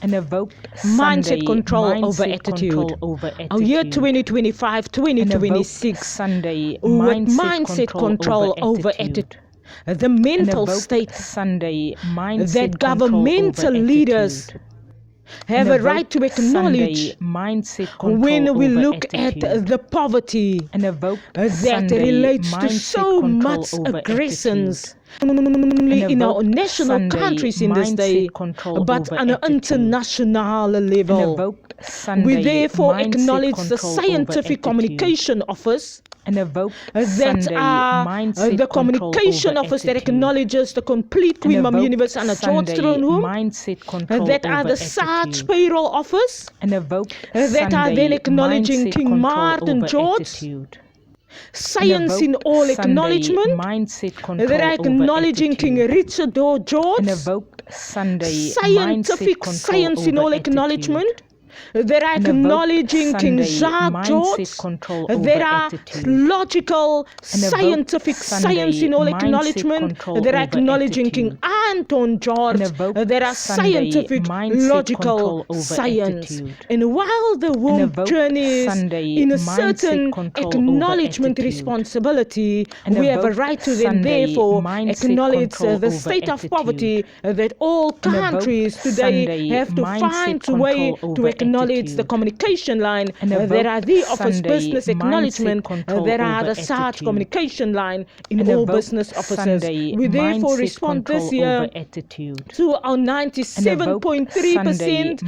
An evoked mindset control over attitude. Our year 2025, 2026 Sunday with mindset control over attitude. The mental state Sunday that governmental leaders have a right to acknowledge when we look at the poverty that relates to so much aggressions in our national countries in this day, but on an international level. We therefore acknowledge the Scientific Communication Office that are the communication office that acknowledges the complete Queen Mum Universe and a George Throne Room, that are the SARS payroll office, that are then acknowledging King Martin George, science in all acknowledgement, that are acknowledging King Richard George, scientific science in all acknowledgement, that are acknowledging King Jacques George, there are logical, scientific science in all acknowledgement, that are acknowledging King Anton George, there are scientific, logical science. And while the womb journeys in a certain acknowledgement responsibility, we have a right to then therefore acknowledge the state of poverty that all countries today have to find a way to acknowledge the communication line. There are the office business acknowledgement. There are the SARS communication line in all business offices. We therefore respond this year to our 97.3%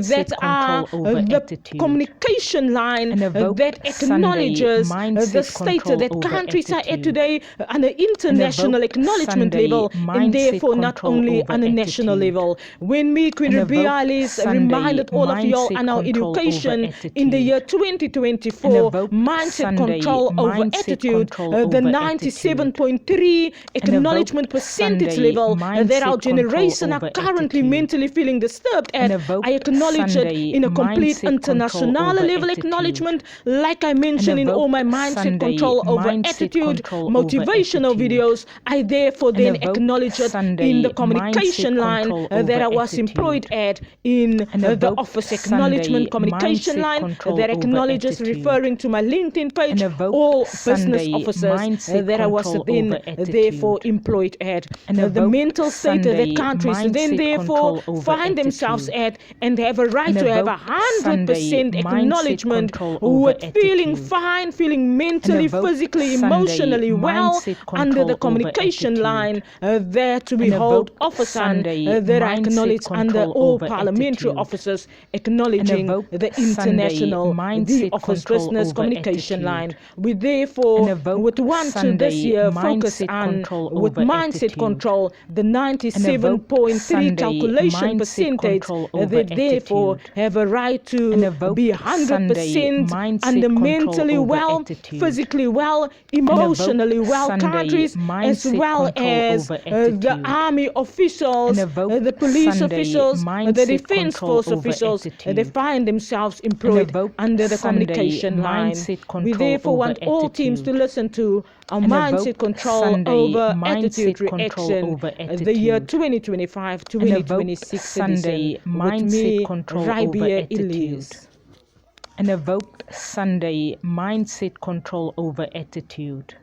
that are the communication line that acknowledges the state that countries are at today on the international acknowledgement level, and therefore not only on a national level. When me, Queen Ribea, Elise, reminded all of y'all on our education in the year 2024, mindset control over attitude, the 97.3 acknowledgement percentage level that our generation are currently mentally feeling disturbed at, I acknowledge it in a complete international level acknowledgement, like I mentioned in all my mindset control over attitude motivational videos. I therefore then acknowledge it in the communication line that I was employed at in the office acknowledgement communication line that acknowledges referring to my LinkedIn page, all business officers that I was then therefore employed at. The mental state that countries then therefore find themselves at, and have a right to have 100% acknowledgement with feeling fine, feeling mentally, physically, emotionally well under the communication line that we hold office on, that I acknowledge under all parliamentary officers acknowledging the international, the office business communication line. We therefore would want to this year focus on, with mindset control, the 97.3 calculation percentage that therefore have a right to be 100% under mentally well, physically well, emotionally well countries, as well as the army officials, the police officials, the defense force officials. They find themselves employed under the communication line. We therefore want all teams to listen to our mindset control over attitude reaction, the year 2025-2026 edition, with me, Ribea Elise. An evoked Sunday mindset control over attitude.